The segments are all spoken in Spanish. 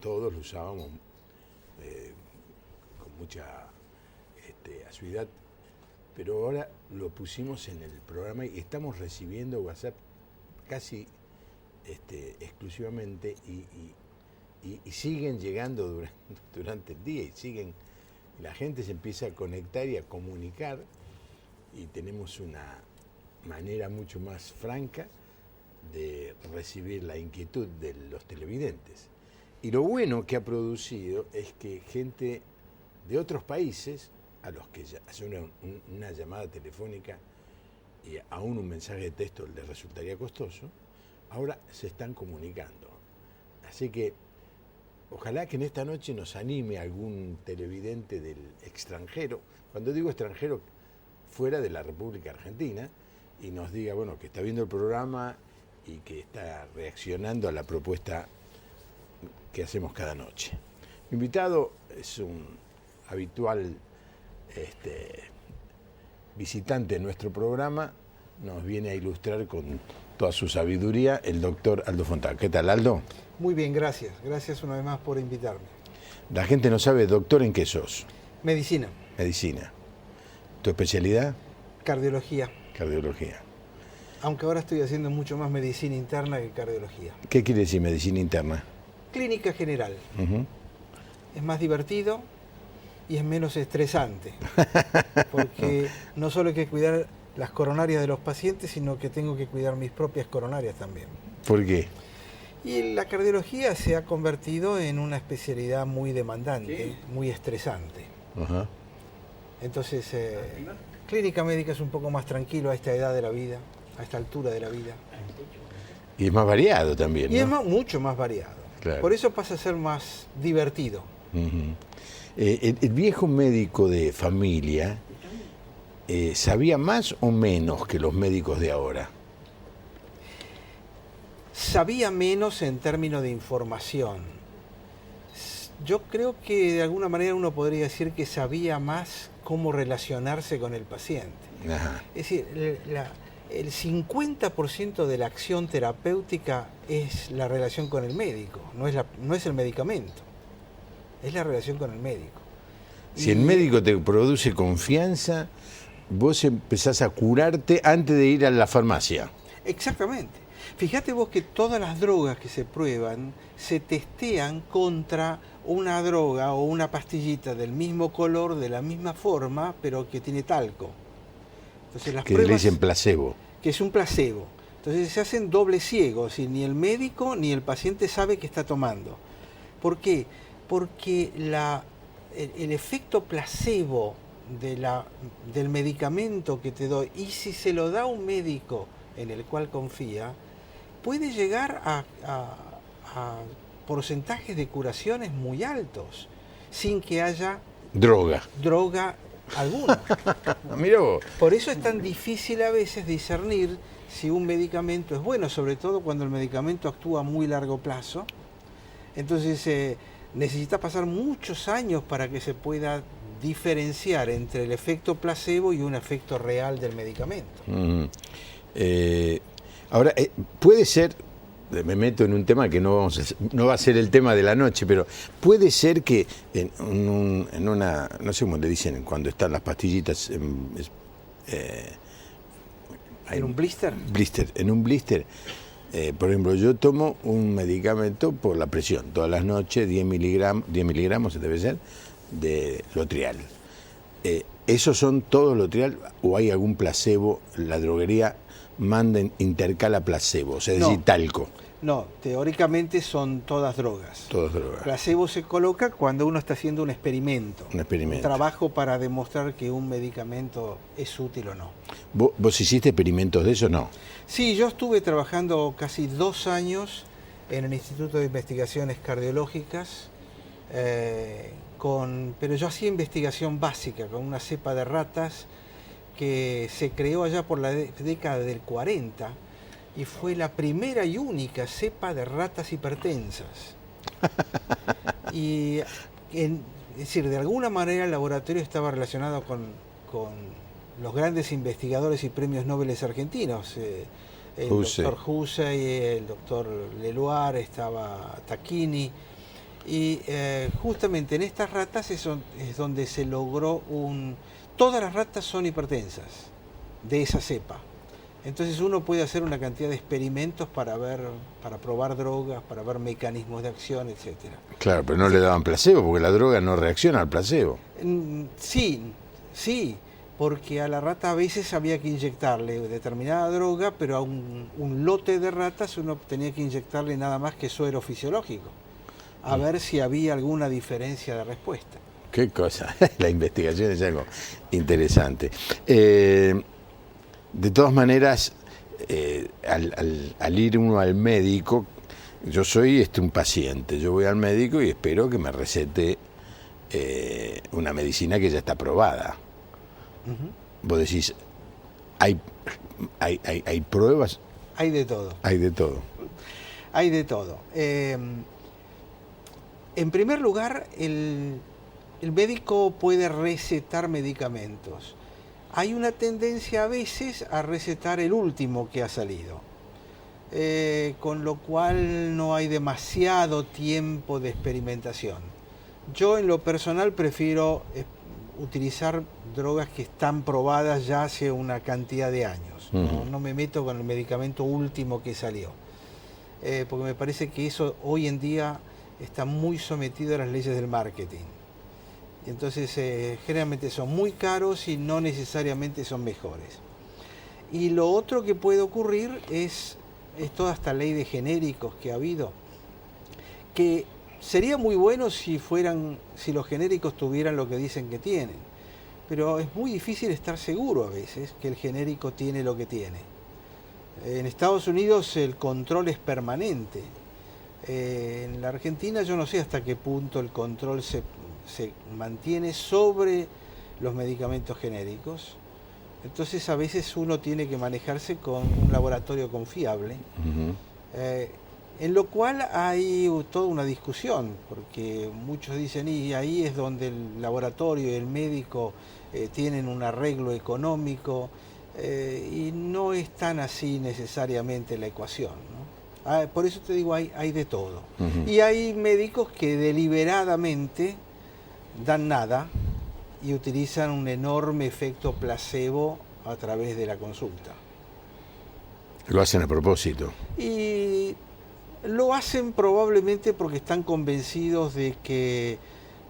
todos lo usábamos con mucha asiduidad, pero ahora lo pusimos en el programa y estamos recibiendo WhatsApp casi exclusivamente y siguen llegando durante el día y la gente se empieza a conectar y a comunicar y tenemos una manera mucho más franca de recibir la inquietud de los televidentes. Y lo bueno que ha producido es que gente de otros países, a los que hacen una llamada telefónica y aún un mensaje de texto les resultaría costoso, ahora se están comunicando. Así que ojalá que en esta noche nos anime algún televidente del extranjero, cuando digo extranjero, fuera de la República Argentina, y nos diga, bueno, que está viendo el programa y que está reaccionando a la propuesta que hacemos cada noche. Mi invitado es un habitual visitante de nuestro programa, nos viene a ilustrar con toda su sabiduría el doctor Aldo Fontán. ¿Qué tal, Aldo? Muy bien, gracias. Gracias una vez más por invitarme. La gente no sabe, doctor, ¿en qué sos? Medicina. Medicina. ¿Tu especialidad? Cardiología. Cardiología. Aunque ahora estoy haciendo mucho más medicina interna que cardiología. ¿Qué quiere decir medicina interna? Clínica general. Es más divertido y es menos estresante. Porque no solo hay que cuidar las coronarias de los pacientes, sino que tengo que cuidar mis propias coronarias también. ¿Por qué? Y la cardiología se ha convertido en una especialidad muy demandante, muy estresante. Ajá. Entonces, clínica médica es un poco más tranquilo a esta edad de la vida, a esta altura de la vida. Y es más variado también, ¿no? Y es mucho más variado. Claro. Por eso pasa a ser más divertido. El viejo médico de familia ¿sabía más o menos que los médicos de ahora? Sabía menos en términos de información. Yo creo que de alguna manera uno podría decir que sabía más cómo relacionarse con el paciente. Ajá. Es decir, el 50% de la acción terapéutica es la relación con el médico, no es el medicamento, es la relación con el médico. Si el médico te produce confianza, vos empezás a curarte antes de ir a la farmacia. Exactamente. Fíjate vos que todas las drogas que se prueban se testean contra una droga o una pastillita del mismo color, de la misma forma, pero que tiene talco. Entonces, las que pruebas, le dicen placebo. Que es un placebo. Entonces se hacen doble ciegos y ni el médico ni el paciente sabe que está tomando. ¿Por qué? Porque el efecto placebo del medicamento que te doy, y si se lo da un médico en el cual confía, puede llegar a porcentajes de curaciones muy altos, sin que haya droga alguna. Mirá vos. Por eso es tan difícil a veces discernir si un medicamento es bueno, sobre todo cuando el medicamento actúa a muy largo plazo. Entonces necesita pasar muchos años para que se pueda diferenciar entre el efecto placebo y un efecto real del medicamento. Ahora, puede ser, me meto en un tema que no va a ser el tema de la noche, pero puede ser que en una, no sé cómo le dicen cuando están las pastillitas, ¿En un blister? En un blister. Por ejemplo, yo tomo un medicamento por la presión, todas las noches, 10 miligramos debe ser, de Lotrial. ¿Esos son todos Lotrial o hay algún placebo? La droguería intercala placebo, o sea, es decir, talco. No, teóricamente son todas drogas. Todas drogas. Placebo se coloca cuando uno está haciendo un experimento. Un trabajo para demostrar que un medicamento es útil o no. ¿Vos hiciste experimentos de eso o no? Sí, yo estuve trabajando casi 2 años en el Instituto de Investigaciones Cardiológicas, pero yo hacía investigación básica con una cepa de ratas que se creó allá por la década del 40 y fue la primera y única cepa de ratas hipertensas. Es decir, de alguna manera el laboratorio estaba relacionado con los grandes investigadores y premios Nobel argentinos. El doctor Hussey, el doctor Leloir, estaba Tacchini. Y justamente en estas ratas es donde se logró Todas las ratas son hipertensas de esa cepa. Entonces uno puede hacer una cantidad de experimentos para probar drogas, para ver mecanismos de acción, etcétera. Claro, pero no le daban placebo, porque la droga no reacciona al placebo. Sí, porque a la rata a veces había que inyectarle determinada droga, pero a un lote de ratas uno tenía que inyectarle nada más que suero fisiológico, a ver si había alguna diferencia de respuesta. Qué cosa, la investigación es algo interesante. De todas maneras, al ir uno al médico, yo soy un paciente, yo voy al médico y espero que me recete una medicina que ya está probada. Vos decís, hay pruebas. Hay de todo. Hay de todo. Hay de todo. En primer lugar, el médico puede recetar medicamentos. Hay una tendencia a veces a recetar el último que ha salido, con lo cual no hay demasiado tiempo de experimentación. Yo en lo personal prefiero utilizar drogas que están probadas ya hace una cantidad de años. No me meto con el medicamento último que salió, porque me parece que eso hoy en día está muy sometido a las leyes del marketing. Entonces generalmente son muy caros y no necesariamente son mejores. Y lo otro que puede ocurrir es toda esta ley de genéricos que ha habido, que sería muy bueno si los genéricos tuvieran lo que dicen que tienen, pero es muy difícil estar seguro a veces que el genérico tiene lo que tiene. En Estados Unidos el control es permanente. En la Argentina yo no sé hasta qué punto el control se mantiene sobre los medicamentos genéricos. Entonces a veces uno tiene que manejarse con un laboratorio confiable, en lo cual hay toda una discusión, porque muchos dicen, y ahí es donde el laboratorio y el médico tienen un arreglo económico, y no es tan así necesariamente la ecuación, ¿no? Por eso te digo, hay de todo. Y hay médicos que deliberadamente dan nada y utilizan un enorme efecto placebo a través de la consulta. Lo hacen a propósito. Y lo hacen probablemente porque están convencidos de que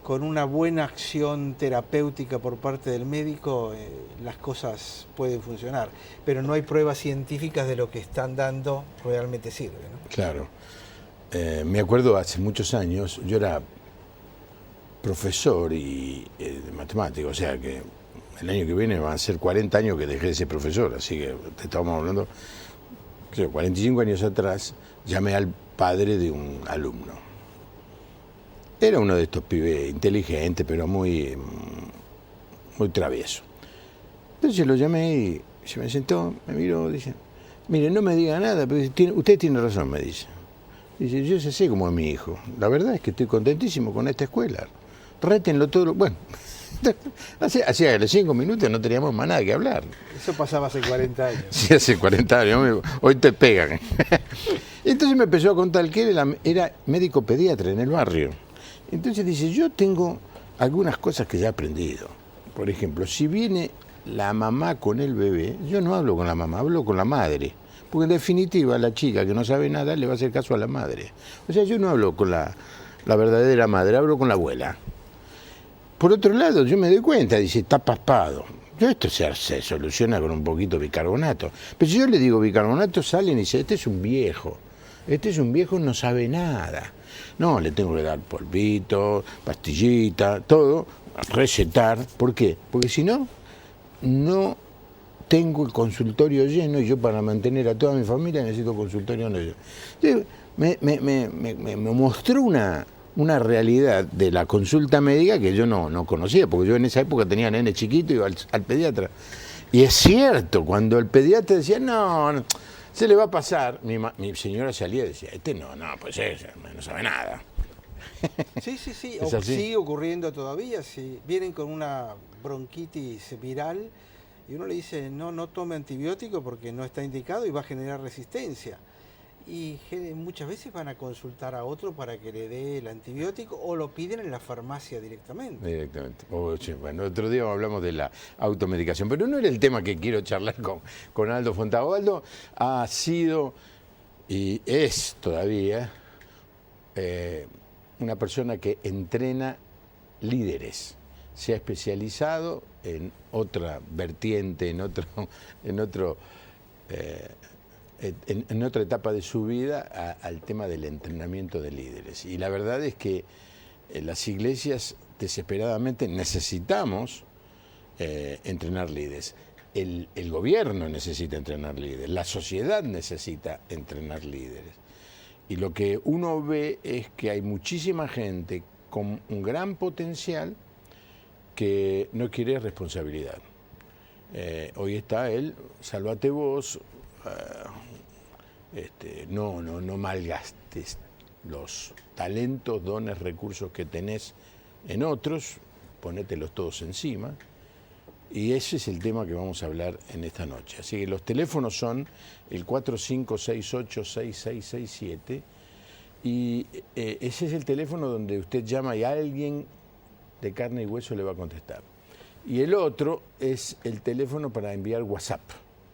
con una buena acción terapéutica por parte del médico las cosas pueden funcionar, pero no hay pruebas científicas de lo que están dando realmente sirve, ¿no? Claro. Me acuerdo hace muchos años, yo era profesor de matemáticas, o sea que el año que viene van a ser 40 años que dejé de ser profesor, así que te estábamos hablando, 45 años atrás, llamé al padre de un alumno. Era uno de estos pibes inteligentes, pero muy travieso. Entonces lo llamé y se me sentó, me miró, dice, mire, no me diga nada, pero usted tiene razón, me dice. Dice, yo sé cómo es mi hijo. La verdad es que estoy contentísimo con esta escuela. Rétenlo todo. Bueno, hacía 5 minutos no teníamos más nada que hablar. Eso pasaba hace 40 años. Sí, hace 40 años. Hoy te pegan. Entonces me empezó a contar que él era médico pediatra en el barrio. Entonces dice, yo tengo algunas cosas que ya he aprendido. Por ejemplo, si viene la mamá con el bebé, yo no hablo con la mamá, hablo con la madre. Porque en definitiva la chica que no sabe nada le va a hacer caso a la madre. O sea, yo no hablo con la verdadera madre, hablo con la abuela. Por otro lado, yo me doy cuenta, dice, está paspado. Esto se soluciona con un poquito de bicarbonato. Pero si yo le digo bicarbonato, salen y dicen, este es un viejo, no sabe nada. No, le tengo que dar polvito, pastillita, todo, recetar. ¿Por qué? Porque si no, no tengo el consultorio lleno y yo para mantener a toda mi familia necesito consultorio lleno. Entonces, me mostró una realidad de la consulta médica que yo no conocía, porque yo en esa época tenía nene chiquito y iba al pediatra. Y es cierto, cuando el pediatra decía, no, se le va a pasar, mi señora salía y decía, pues no sabe nada. Sí, ¿Es así? sigue ocurriendo todavía, si vienen con una bronquitis viral y uno le dice, no tome antibiótico porque no está indicado y va a generar resistencia. y muchas veces van a consultar a otro para que le dé el antibiótico o lo piden en la farmacia directamente. Directamente. Bueno, otro día hablamos de la automedicación, pero no era el tema que quiero charlar con Aldo Fontabo. Aldo ha sido y es todavía una persona que entrena líderes. Se ha especializado en otra vertiente, en otra etapa de su vida al tema del entrenamiento de líderes. Y la verdad es que las iglesias desesperadamente necesitamos entrenar líderes. El gobierno necesita entrenar líderes, la sociedad necesita entrenar líderes. Y lo que uno ve es que hay muchísima gente con un gran potencial que no quiere responsabilidad. Hoy está él, sálvate vos, no malgastes los talentos, dones, recursos que tenés en otros, ponételos todos encima. Y ese es el tema que vamos a hablar en esta noche. Así que los teléfonos son el 45686667 y ese es el teléfono donde usted llama y alguien de carne y hueso le va a contestar. Y el otro es el teléfono para enviar WhatsApp,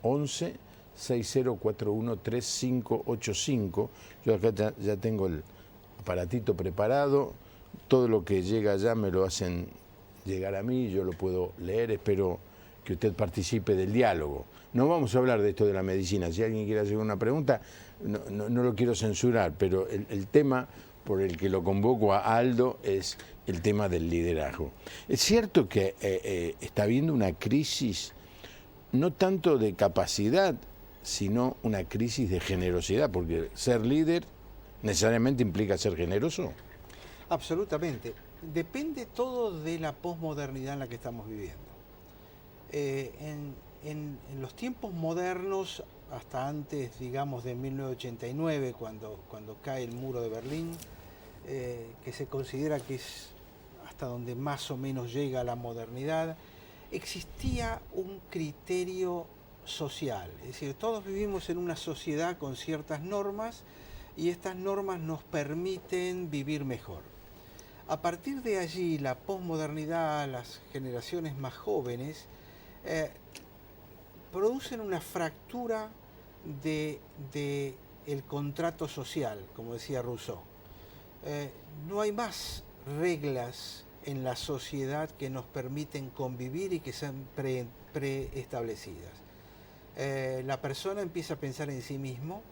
11-6041-3585. Yo acá ya tengo el aparatito preparado, todo lo que llega allá me lo hacen llegar a mí, yo lo puedo leer, espero que usted participe del diálogo. No vamos a hablar de esto de la medicina, si alguien quiere hacer una pregunta, no lo quiero censurar, pero el tema por el que lo convoco a Aldo es el tema del liderazgo. Es cierto que está habiendo una crisis, no tanto de capacidad, sino una crisis de generosidad, porque ser líder necesariamente implica ser generoso. Absolutamente. Depende todo de la posmodernidad en la que estamos viviendo. En los tiempos modernos, hasta antes, digamos, de 1989, cuando cae el muro de Berlín, que se considera que es hasta donde más o menos llega la modernidad, existía un criterio social. Es decir, todos vivimos en una sociedad con ciertas normas y estas normas nos permiten vivir mejor. A partir de allí, la posmodernidad, las generaciones más jóvenes, producen una fractura de el contrato social, como decía Rousseau. No hay más reglas en la sociedad que nos permiten convivir y que sean preestablecidas. La persona empieza a pensar en sí mismo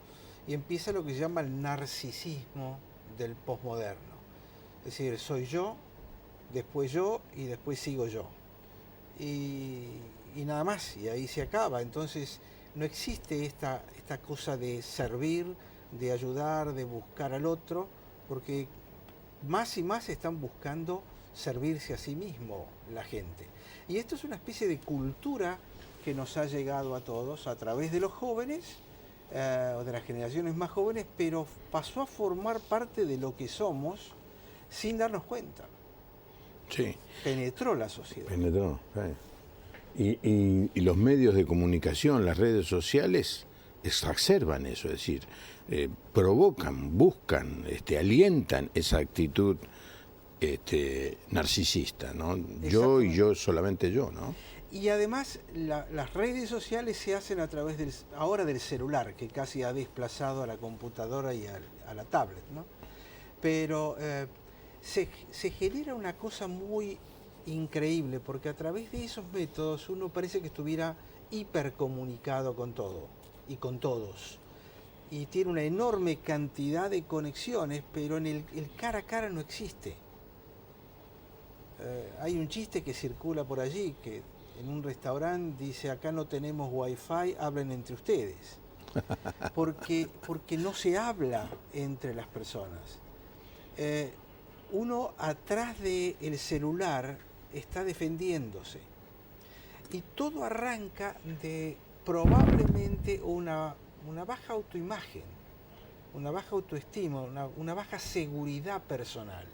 y empieza lo que se llama el narcisismo del posmoderno. Es decir, soy yo, después yo y después sigo yo. Y nada más, y ahí se acaba. Entonces no existe esta cosa de servir, de ayudar, de buscar al otro, porque más y más están buscando servirse a sí mismo la gente. Y esto es una especie de cultura que nos ha llegado a todos a través de los jóvenes, o de las generaciones más jóvenes, pero pasó a formar parte de lo que somos sin darnos cuenta. Sí. Penetró la sociedad. Penetró, sí. Y los medios de comunicación, las redes sociales, exacerban eso, es decir, provocan, buscan, alientan esa actitud narcisista, ¿no? Yo y yo, solamente yo, ¿no? Y además las redes sociales se hacen a través ahora del celular, que casi ha desplazado a la computadora y a la tablet, ¿no? Pero se genera una cosa muy increíble, porque a través de esos métodos uno parece que estuviera hipercomunicado con todo y con todos. Y tiene una enorme cantidad de conexiones, pero en el cara a cara no existe. Hay un chiste que circula por allí, que en un restaurante dice: acá no tenemos wifi, hablen entre ustedes. Porque no se habla entre las personas. Uno atrás del celular está defendiéndose. Y todo arranca de probablemente una baja autoimagen, una baja autoestima, una baja seguridad personal.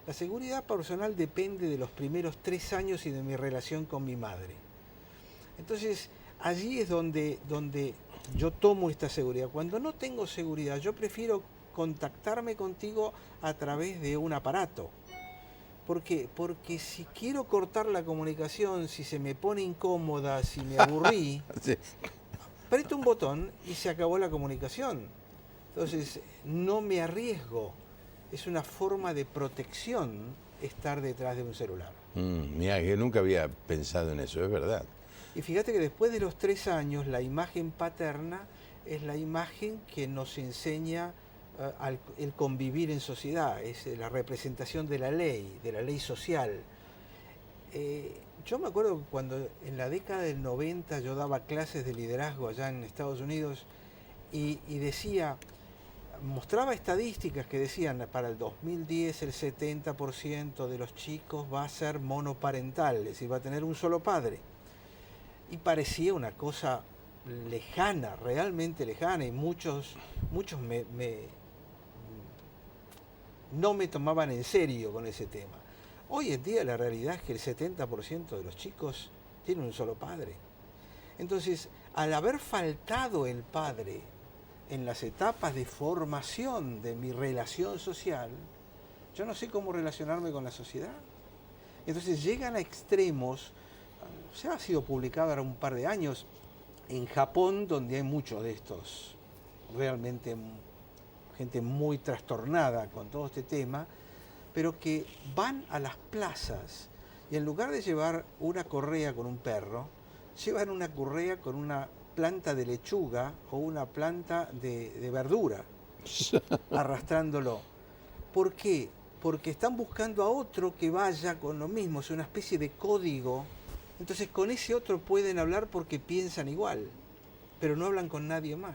La seguridad personal depende de los primeros 3 años y de mi relación con mi madre. Entonces, allí es donde yo tomo esta seguridad. Cuando no tengo seguridad, yo prefiero contactarme contigo a través de un aparato. ¿Por qué? Porque si quiero cortar la comunicación, si se me pone incómoda, si me aburrí, Sí. aprieto un botón y se acabó la comunicación. Entonces, no me arriesgo. Es una forma de protección estar detrás de un celular. Mira, que nunca había pensado en eso, es verdad. Y fíjate que después de los 3 años, la imagen paterna es la imagen que nos enseña el convivir en sociedad, es la representación de la ley social. Yo me acuerdo que cuando en la década del 90 yo daba clases de liderazgo allá en Estados Unidos y mostraba estadísticas que decían para el 2010 el 70% de los chicos va a ser monoparental, es decir, va a tener un solo padre. Y parecía una cosa lejana, realmente lejana, y muchos no me tomaban en serio con ese tema. Hoy en día la realidad es que el 70% de los chicos tienen un solo padre. Entonces, al haber faltado el padre en las etapas de formación de mi relación social, yo no sé cómo relacionarme con la sociedad. Entonces llegan a extremos. Se ha sido publicado ahora un par de años en Japón, donde hay muchos de estos, realmente gente muy trastornada con todo este tema, pero que van a las plazas y en lugar de llevar una correa con un perro, llevan una correa con una planta de lechuga o una planta de verdura, arrastrándolo. ¿Por qué? Porque están buscando a otro que vaya con lo mismo, es una especie de código. Entonces con ese otro pueden hablar porque piensan igual, pero no hablan con nadie más.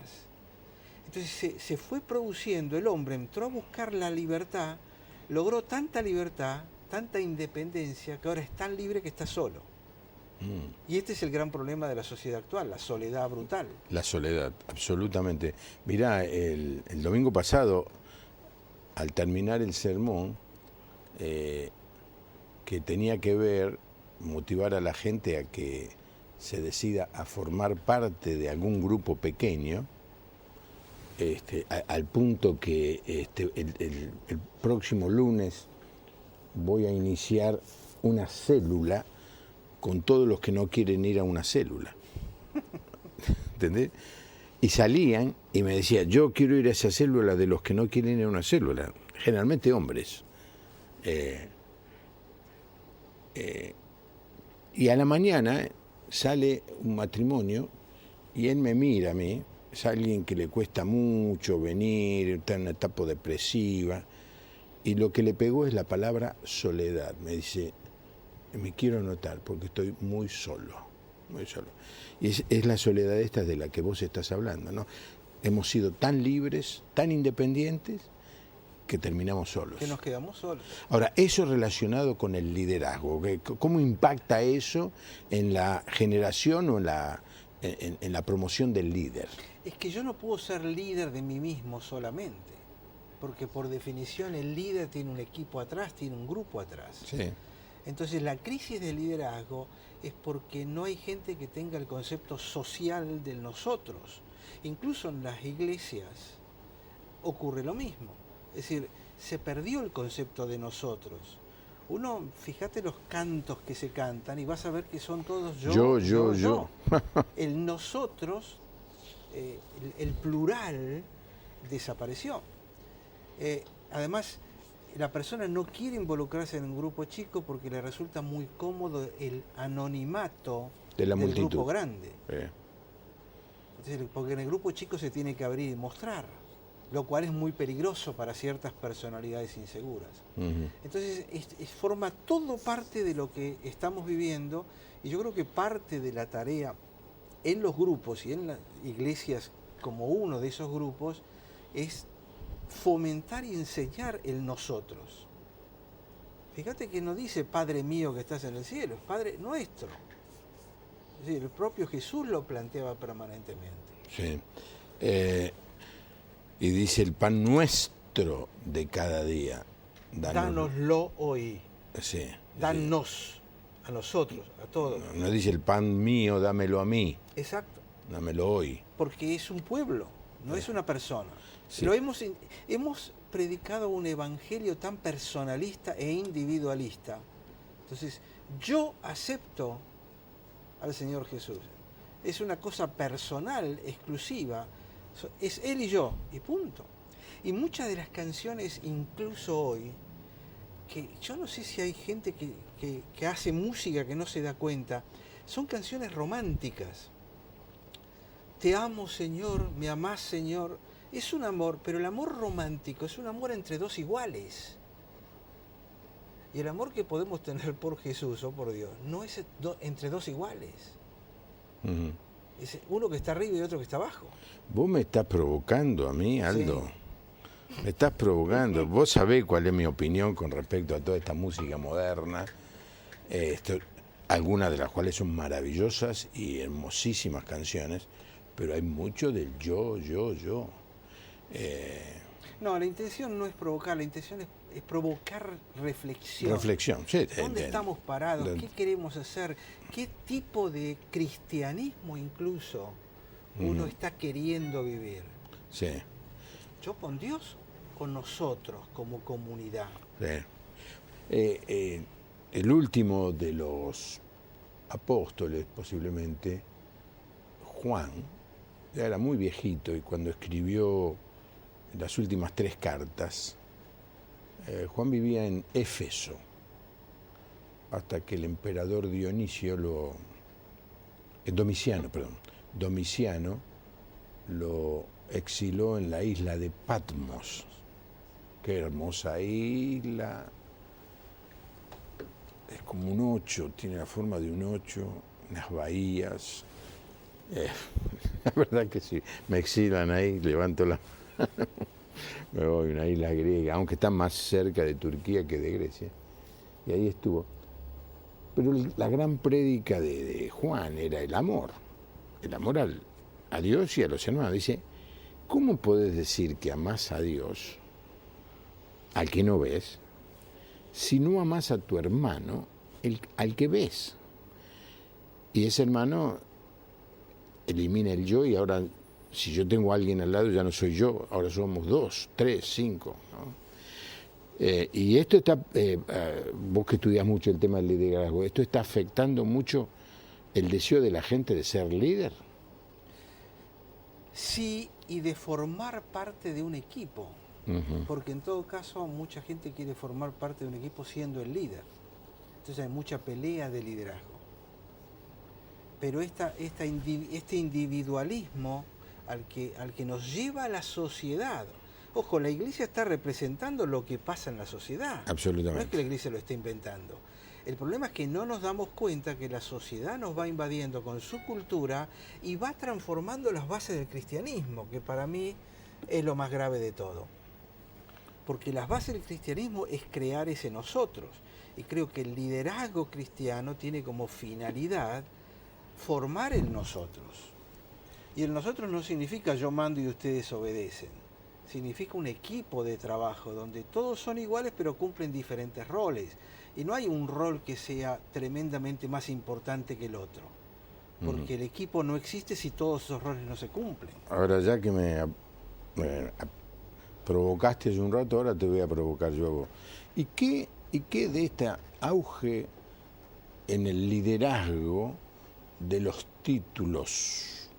Entonces se fue produciendo, el hombre entró a buscar la libertad, logró tanta libertad, tanta independencia, que ahora es tan libre que está solo. Y este es el gran problema de la sociedad actual, la soledad brutal. La soledad, absolutamente. Mirá, el domingo pasado, al terminar el sermón, que tenía que ver, motivar a la gente a que se decida a formar parte de algún grupo pequeño, al punto que el próximo lunes voy a iniciar una célula con todos los que no quieren ir a una célula. ¿Entendés? Y salían y me decían, yo quiero ir a esa célula de los que no quieren ir a una célula, generalmente hombres. Y a la mañana sale un matrimonio y él me mira a mí, es alguien que le cuesta mucho venir, está en una etapa depresiva, y lo que le pegó es la palabra soledad. Me dice, me quiero anotar porque estoy muy solo, muy solo. Y es la soledad esta de la que vos estás hablando, ¿no? Hemos sido tan libres, tan independientes, que terminamos solos. Que nos quedamos solos. Ahora, eso relacionado con el liderazgo, ¿cómo impacta eso en la generación o en la promoción del líder? Es que yo no puedo ser líder de mí mismo solamente, porque por definición el líder tiene un equipo atrás, tiene un grupo atrás. Sí. Entonces la crisis del liderazgo es porque no hay gente que tenga el concepto social del nosotros. Incluso en las iglesias ocurre lo mismo. Es decir, se perdió el concepto de nosotros. Uno, fíjate los cantos que se cantan y vas a ver que son todos yo. El nosotros, el plural, desapareció. Además, la persona no quiere involucrarse en un grupo chico porque le resulta muy cómodo el anonimato del multitud. Grupo grande. Entonces, porque en el grupo chico se tiene que abrir y mostrar, lo cual es muy peligroso para ciertas personalidades inseguras. Entonces, forma todo parte de lo que estamos viviendo, y yo creo que parte de la tarea en los grupos y en las iglesias como uno de esos grupos es fomentar y enseñar el nosotros. Fíjate que no dice Padre mío que estás en el cielo, es Padre nuestro. Es decir, el propio Jesús lo planteaba permanentemente. Sí. Y dice el pan nuestro de cada día. Dánoslo hoy. Sí. Danos a nosotros, a todos. No dice el pan mío, dámelo a mí, Exacto, dámelo hoy. porque es un pueblo, no es una persona. Sí. Lo hemos predicado un evangelio tan personalista e individualista. Entonces, yo acepto al Señor Jesús. Es una cosa personal, exclusiva. Es Él y yo, y punto. Y muchas de las canciones, incluso hoy, que yo no sé si hay gente que hace música que no se da cuenta, son canciones románticas. Te amo, Señor, me amás, Señor. Es un amor, pero el amor romántico es un amor entre dos iguales. Y el amor que podemos tener por Jesús o por Dios no es entre dos iguales. Ujú. Es uno que está arriba y otro que está abajo. Vos me estás provocando a mí, Aldo. Sí. Me estás provocando. Vos sabés cuál es mi opinión con respecto a toda esta música moderna. Algunas de las cuales son maravillosas y hermosísimas canciones, pero hay mucho del yo. No, la intención no es provocar, la intención es provocar reflexión. Reflexión, sí. ¿Dónde estamos parados? ¿Qué queremos hacer? ¿Qué tipo de cristianismo incluso uno está queriendo vivir? Sí. ¿Yo con Dios o nosotros como comunidad? Sí. El último de los apóstoles, posiblemente, Juan, ya era muy viejito y cuando escribió las últimas 3 cartas, Juan vivía en Éfeso, hasta que el emperador Domiciano lo exiló en la isla de Patmos. Qué hermosa isla, es como un 8, tiene la forma de un 8, unas bahías. La verdad que sí, me exilan ahí, levanto la mano, me voy a una isla griega, aunque está más cerca de Turquía que de Grecia. Y ahí estuvo. Pero la gran prédica de Juan era el amor a Dios y a los hermanos. Dice, ¿cómo podés decir que amás a Dios, al que no ves, si no amás a tu hermano, al que ves? Y ese hermano elimina el yo y ahora, si yo tengo a alguien al lado, ya no soy yo, ahora somos 2, 3, 5, ¿no? Y esto está, vos que estudias mucho el tema del liderazgo, ¿esto está afectando mucho el deseo de la gente de ser líder? Sí, y de formar parte de un equipo. Porque en todo caso mucha gente quiere formar parte de un equipo siendo el líder. Entonces hay mucha pelea de liderazgo. Pero este individualismo al que nos lleva a la sociedad. Ojo, la iglesia está representando lo que pasa en la sociedad. Absolutamente. No es que la iglesia lo esté inventando. El problema es que no nos damos cuenta que la sociedad nos va invadiendo con su cultura y va transformando las bases del cristianismo, que para mí es lo más grave de todo. Porque las bases del cristianismo es crear ese nosotros. Y creo que el liderazgo cristiano tiene como finalidad formar el nosotros. Y el nosotros no significa yo mando y ustedes obedecen. Significa un equipo de trabajo donde todos son iguales pero cumplen diferentes roles. Y no hay un rol que sea tremendamente más importante que el otro. Porque el equipo no existe si todos esos roles no se cumplen. Ahora ya que me provocaste hace un rato, ahora te voy a provocar yo a vos. ¿Y qué de este auge en el liderazgo de los títulos?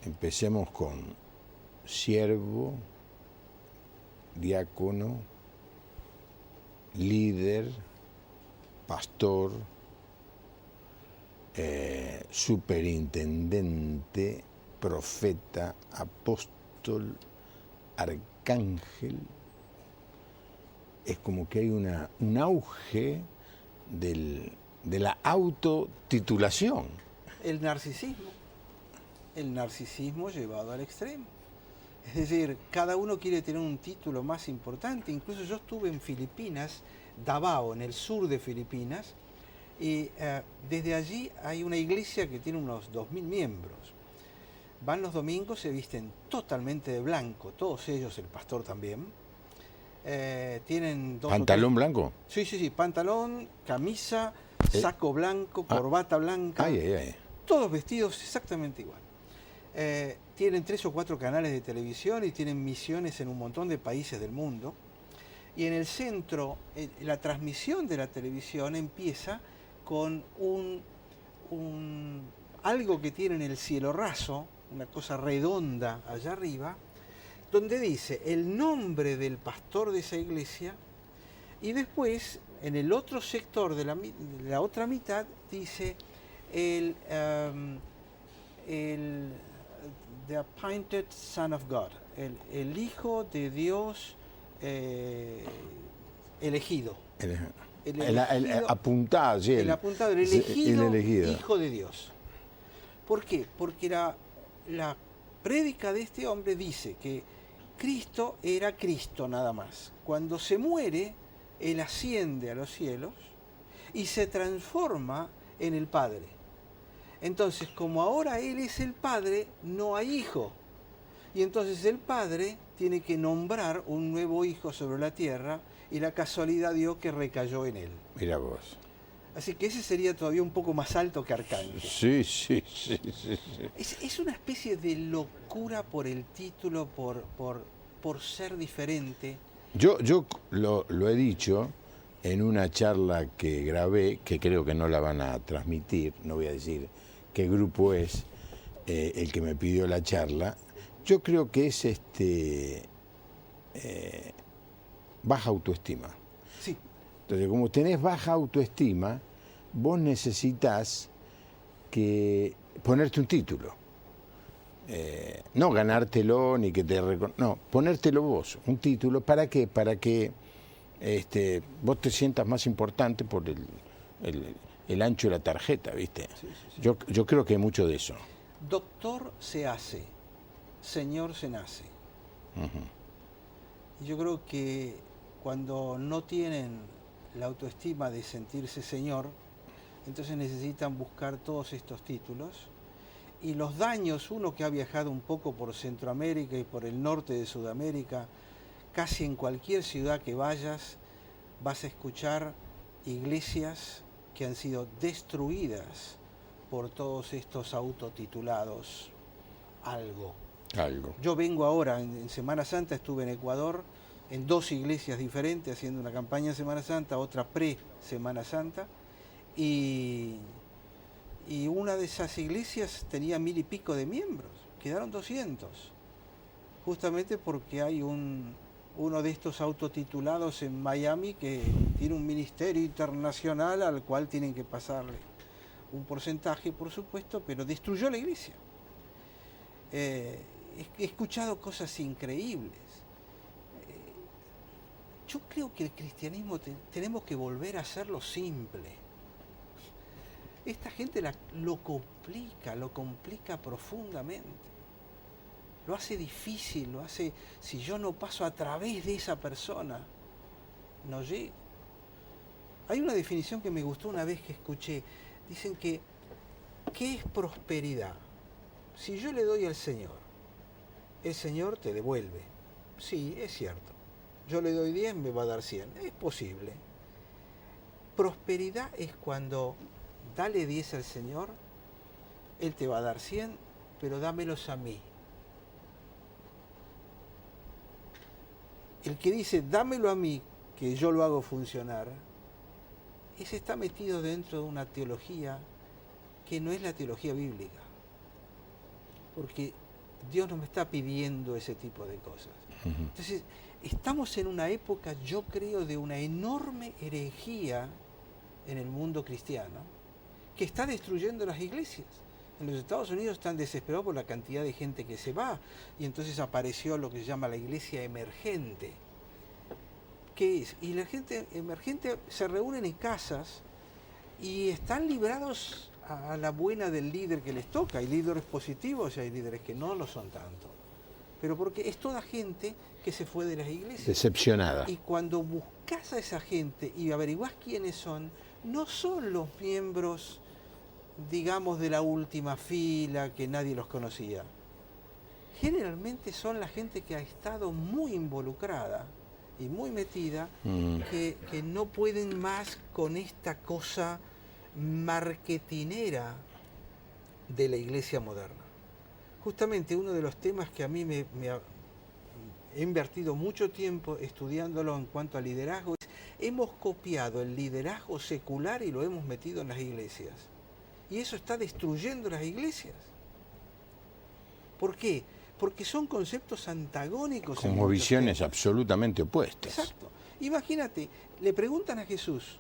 Empecemos con siervo, diácono, líder, pastor, superintendente, profeta, apóstol, arcángel. Es como que hay un auge de la autotitulación. El narcisismo llevado al extremo. Es decir, cada uno quiere tener un título más importante. Incluso yo estuve en Filipinas, Davao, en el sur de Filipinas, y desde allí hay una iglesia que tiene unos 2000 miembros. Van los domingos, se visten totalmente de blanco, todos ellos, el pastor también, tienen dos ¿Pantalón blanco? Sí, pantalón, camisa, saco blanco, Ah. corbata blanca, Ay, ay, ay. todos vestidos exactamente igual. Tienen 3 o 4 canales de televisión y tienen misiones en un montón de países del mundo. Y en el centro, la transmisión de la televisión empieza con algo que tiene en el cielo raso, una cosa redonda allá arriba, donde dice el nombre del pastor de esa iglesia, y después en el otro sector de la otra mitad dice The Appointed Son of God, el Hijo de Dios elegido. El apuntado, sí. El elegido, el elegido, Hijo de Dios. ¿Por qué? Porque la prédica de este hombre dice que Cristo era Cristo nada más. Cuando se muere, Él asciende a los cielos y se transforma en el Padre. Entonces, como ahora Él es el Padre, no hay hijo. Y entonces el Padre tiene que nombrar un nuevo hijo sobre la tierra y la casualidad dio que recayó en Él. Mira vos. Así que ese sería todavía un poco más alto que Arcángel. Sí. Es una especie de locura por el título, por ser diferente. Yo lo he dicho en una charla que grabé, que creo que no la van a transmitir, no voy a decir qué grupo es el que me pidió la charla. Yo creo que es baja autoestima. Sí. Entonces, como tenés baja autoestima, vos necesitas ponerte un título. No ganártelo ni que no, ponértelo vos, un título. ¿Para qué? Para que vos te sientas más importante por el ancho de la tarjeta, ¿viste? Sí. Yo creo que hay mucho de eso. Doctor se hace, señor se nace. Y yo creo que cuando no tienen la autoestima de sentirse señor, entonces necesitan buscar todos estos títulos. Y los daños, uno que ha viajado un poco por Centroamérica y por el norte de Sudamérica, casi en cualquier ciudad que vayas, vas a escuchar iglesias que han sido destruidas por todos estos autotitulados algo. Yo vengo ahora, en Semana Santa estuve en Ecuador, en 2 iglesias diferentes, haciendo una campaña en Semana Santa, otra pre-Semana Santa, y una de esas iglesias tenía 1000 y pico de miembros, quedaron 200, justamente porque hay uno de estos autotitulados en Miami que tiene un ministerio internacional al cual tienen que pasarle un porcentaje, por supuesto, pero destruyó la iglesia. He escuchado cosas increíbles. Yo creo que el cristianismo tenemos que volver a hacerlo simple. Esta gente lo complica profundamente. Lo hace difícil, si yo no paso a través de esa persona, no llego. Hay una definición que me gustó una vez que escuché. Dicen ¿qué es prosperidad? Si yo le doy al Señor, el Señor te devuelve. Sí, es cierto. Yo le doy 10, me va a dar 100. Es posible. Prosperidad es cuando dale 10 al Señor, Él te va a dar 100, pero dámelos a mí. El que dice, dámelo a mí, que yo lo hago funcionar, ese está metido dentro de una teología que no es la teología bíblica. Porque Dios no me está pidiendo ese tipo de cosas. Entonces, estamos en una época, yo creo, de una enorme herejía en el mundo cristiano, que está destruyendo las iglesias. En los Estados Unidos están desesperados por la cantidad de gente que se va, y entonces apareció lo que se llama la iglesia emergente. ¿Qué es? Y la gente emergente se reúnen en casas y están librados a la buena del líder que les toca. Hay líderes positivos y hay líderes que no lo son tanto. Pero porque es toda gente que se fue de las iglesias. Decepcionada. Y cuando buscas a esa gente y averiguás quiénes son, no son los miembros, digamos, de la última fila, que nadie los conocía. Generalmente son la gente que ha estado muy involucrada y muy metida, que no pueden más con esta cosa marketinera de la iglesia moderna. Justamente uno de los temas que a mí he invertido mucho tiempo estudiándolo en cuanto a liderazgo es: hemos copiado el liderazgo secular y lo hemos metido en las iglesias. Y eso está destruyendo las iglesias. ¿Por qué? Porque son conceptos antagónicos. Como visiones absolutamente opuestas. Exacto. Imagínate, le preguntan a Jesús,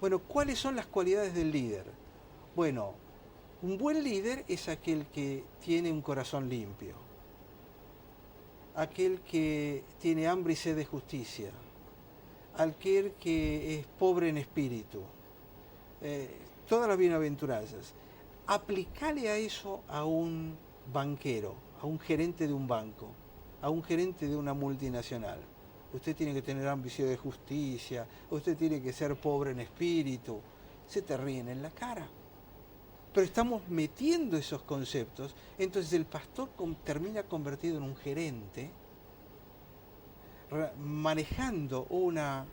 bueno, ¿cuáles son las cualidades del líder? Bueno, un buen líder es aquel que tiene un corazón limpio, aquel que tiene hambre y sed de justicia, aquel que es pobre en espíritu, todas las bienaventuranzas. Aplicale a eso a un banquero, a un gerente de un banco, a un gerente de una multinacional. Usted tiene que tener ambición de justicia, usted tiene que ser pobre en espíritu. Se te ríen en la cara. Pero estamos metiendo esos conceptos, entonces el pastor termina convertido en un gerente, manejando una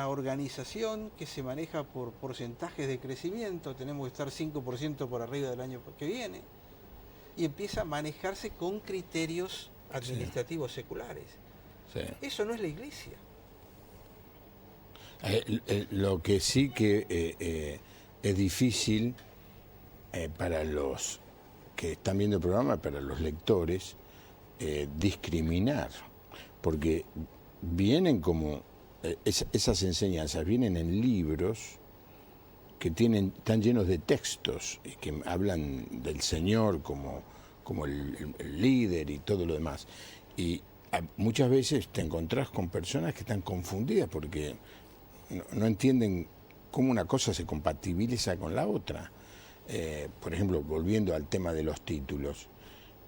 organización que se maneja por porcentajes de crecimiento. Tenemos que estar 5% por arriba del año que viene, y empieza a manejarse con criterios administrativos seculares. Sí. Eso no es la iglesia. Lo que sí que es difícil para los que están viendo el programa, para los lectores, discriminar, porque vienen como esas enseñanzas vienen en libros que están llenos de textos y que hablan del Señor como el líder y todo lo demás. Y muchas veces te encontrás con personas que están confundidas porque no entienden cómo una cosa se compatibiliza con la otra. Por ejemplo, volviendo al tema de los títulos,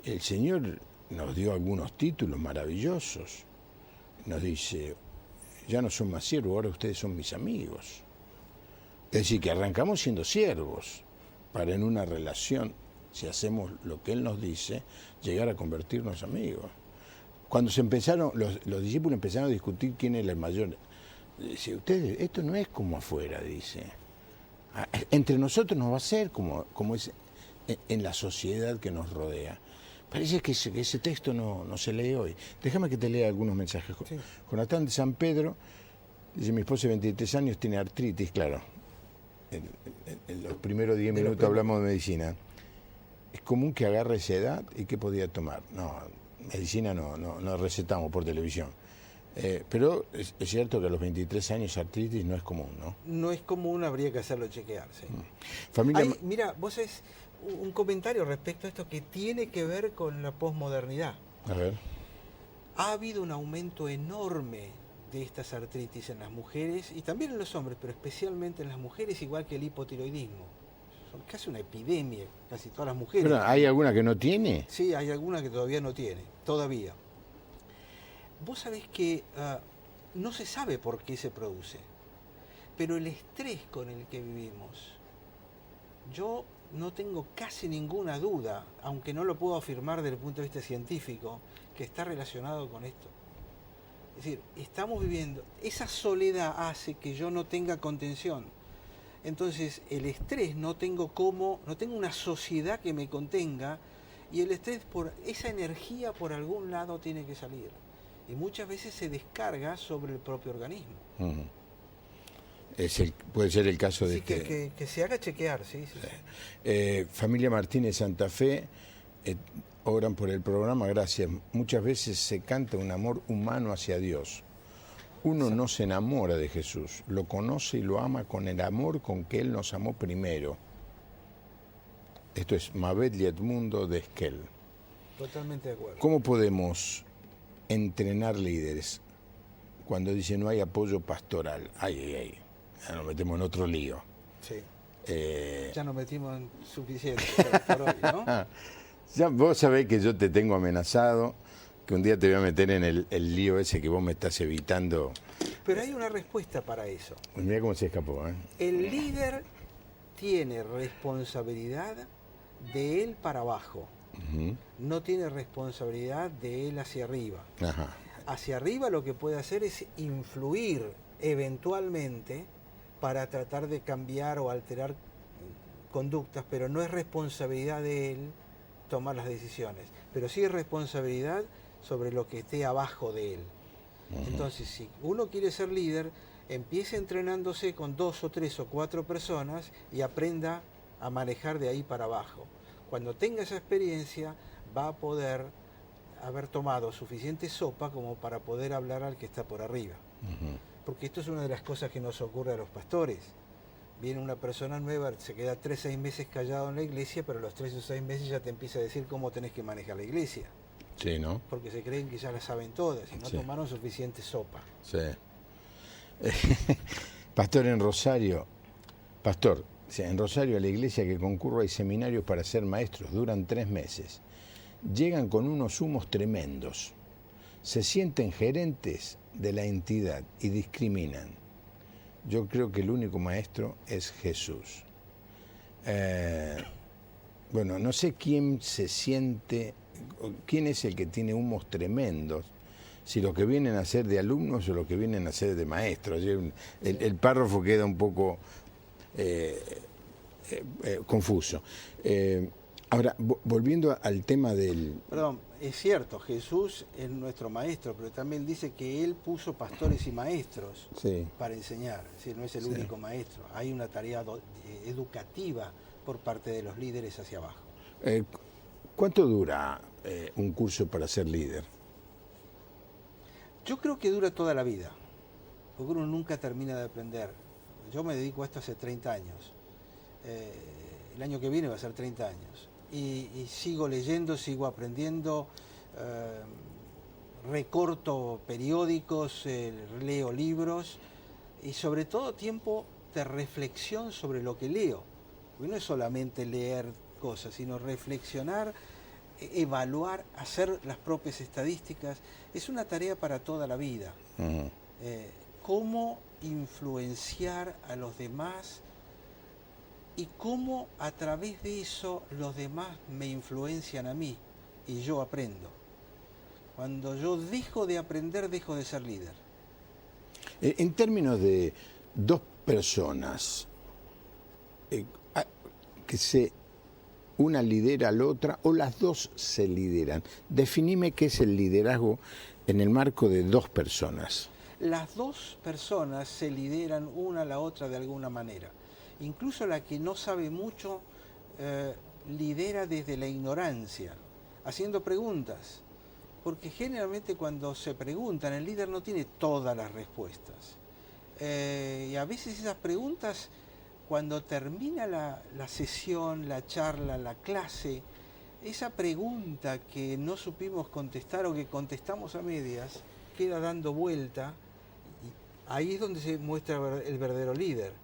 el Señor nos dio algunos títulos maravillosos. Nos dice: ya no son más siervos, ahora ustedes son mis amigos. Es decir, que arrancamos siendo siervos para, en una relación, si hacemos lo que Él nos dice, llegar a convertirnos amigos. Cuando los discípulos empezaron a discutir quién es el mayor, dice: ustedes, esto no es como afuera, dice. Entre nosotros nos va a ser como es en la sociedad que nos rodea. Parece que ese texto no se lee hoy. Déjame que te lea algunos mensajes. Sí. Jonathan de San Pedro dice: mi esposa de 23 años tiene artritis. Claro, en los primeros 10 minutos hablamos de medicina. Es común que agarre esa edad. ¿Y qué podía tomar? No, medicina no recetamos por televisión. Pero es cierto que a los 23 años artritis no es común, ¿no? No es común, habría que hacerlo chequearse. Familia... Mira, vos es un comentario respecto a esto que tiene que ver con la posmodernidad. A ver. Ha habido un aumento enorme de estas artritis en las mujeres y también en los hombres, pero especialmente en las mujeres, igual que el hipotiroidismo. Son casi una epidemia, casi todas las mujeres. ¿Pero hay alguna que no tiene? Sí, hay alguna que todavía no tiene, todavía. Vos sabés que no se sabe por qué se produce, pero el estrés con el que vivimos, yo no tengo casi ninguna duda, aunque no lo puedo afirmar desde el punto de vista científico, que está relacionado con esto. Es decir, estamos viviendo, esa soledad hace que yo no tenga contención. Entonces, el estrés no tengo una sociedad que me contenga, y el estrés, esa energía por algún lado tiene que salir. Y muchas veces se descarga sobre el propio organismo. Puede ser el caso de que se haga chequear, sí. Familia Martínez Santa Fe, oran por el programa, gracias. Muchas veces se canta un amor humano hacia Dios. Uno no se enamora de Jesús, lo conoce y lo ama con el amor con que Él nos amó primero. Esto es Mabel y Edmundo de Esquel. Totalmente de acuerdo. ¿Cómo podemos entrenar líderes cuando dice no hay apoyo pastoral? Ya nos metemos en otro lío. Sí. Ya nos metimos en suficiente por hoy, ¿no? Ya vos sabés que yo te tengo amenazado, que un día te voy a meter en el lío ese que vos me estás evitando. Pero hay una respuesta para eso. Pues mira cómo se escapó, ¿eh? El líder tiene responsabilidad de él para abajo. No tiene responsabilidad de él hacia arriba. Ajá. Hacia arriba lo que puede hacer es influir eventualmente para tratar de cambiar o alterar conductas, pero no es responsabilidad de él tomar las decisiones, pero sí es responsabilidad sobre lo que esté abajo de él. Entonces, si uno quiere ser líder, empiece entrenándose con 2 o 3 o 4 personas y aprenda a manejar de ahí para abajo. Cuando tenga esa experiencia, va a poder haber tomado suficiente sopa como para poder hablar al que está por arriba. Porque esto es una de las cosas que nos ocurre a los pastores. Viene una persona nueva, se queda 3 o 6 meses callado en la iglesia, pero a los 3 o 6 meses ya te empieza a decir cómo tenés que manejar la iglesia. Sí, ¿no? Porque se creen que ya la saben todas y no Sí. tomaron suficiente sopa. Sí. Pastor, en Rosario, en Rosario, a la iglesia que concurro hay seminarios para ser maestros, duran 3 meses. Llegan con unos humos tremendos. Se sienten gerentes de la entidad y discriminan. Yo creo que el único maestro es Jesús. Bueno, no sé quién se siente, quién es el que tiene humos tremendos, si los que vienen a ser de alumnos o los que vienen a ser de maestros. El párrafo queda un poco confuso. Ahora, volviendo al tema del... Perdón, es cierto, Jesús es nuestro maestro, pero también dice que Él puso pastores y maestros Sí. para enseñar. Es decir, no es el único maestro. Hay una tarea educativa por parte de los líderes hacia abajo. ¿Cuánto dura un curso para ser líder? Yo creo que dura toda la vida, porque uno nunca termina de aprender. Yo me dedico a esto hace 30 años. El año que viene va a ser 30 años. Y sigo leyendo, sigo aprendiendo, recorto periódicos, leo libros y sobre todo tiempo de reflexión sobre lo que leo. Porque no es solamente leer cosas, sino reflexionar, evaluar, hacer las propias estadísticas. Es una tarea para toda la vida. Cómo influenciar a los demás y cómo a través de eso los demás me influencian a mí y yo aprendo. Cuando yo dejo de aprender, dejo de ser líder. En términos de 2 personas, que una lidera a la otra o las 2 se lideran, definime qué es el liderazgo en el marco de 2 personas. Las 2 personas se lideran una a la otra de alguna manera. Incluso la que no sabe mucho lidera desde la ignorancia, haciendo preguntas. Porque generalmente cuando se preguntan, el líder no tiene todas las respuestas. Y a veces esas preguntas, cuando termina la sesión, la charla, la clase, esa pregunta que no supimos contestar o que contestamos a medias, queda dando vuelta. Y ahí es donde se muestra el verdadero líder.